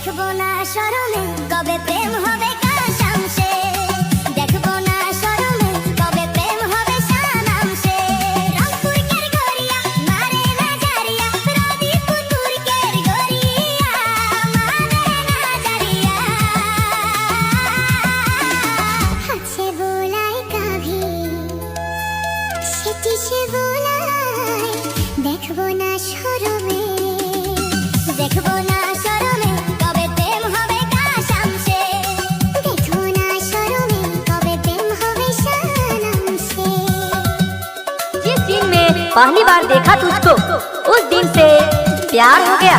দেখবো না শরমে কবে প্রেম হবে কাশামশে, দেখবো না শরমে কবে প্রেম হবে শানামশে। রংপুরকের গড়িয়া মারে না জারিয়া, রবিপুরকের গড়িয়া মারে না জারিয়া। আছে বোলাই কাভি সেটি সে বোলাই, দেখবো না শরমে, দেখবো না শরমে কবে প্রেম হবে কাশামশে, দেখবো না শরমে কবে প্রেম হবে শানামশে। जिस दिन में पहली बार देखा तुझको उस दिन से प्यार हो गया,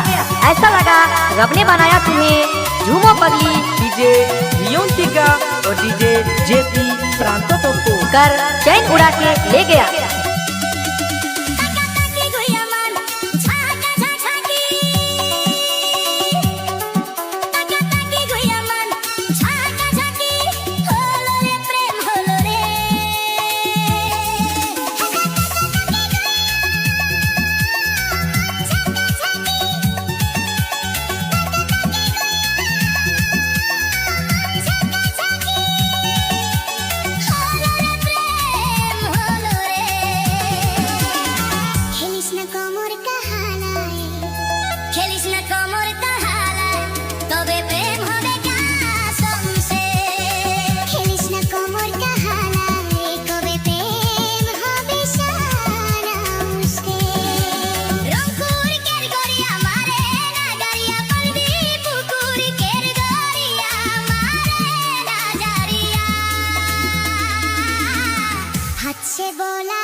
ऐसा लगा रब ने बनाया तुम्हें। झूमो पगली डीजे लियोन्टिका और डीजे जेपी प्रांतो को कर चैन उड़ा के ले गया। তাকাতাকি গুইয়া মান ঝাঁকা ঝাঁকি, তাকাতাকি গুইয়া মান ঝাঁকা ঝাঁকি, হলো রে প্রেম হলো রে। খেলিস না কোমর কাহালায়, খেলিস না কোমর কাহালায়, তবে প্রেম হবে কাশামশে। খেলিস না কোমর কাহালায়, কবে প্রেম হবে শানামশে। রংপুরকের গড়িয়া মারে না জারিয়া, রবিপুরকের গড়িয়া মারে না জারিয়া। হাতছে বোলা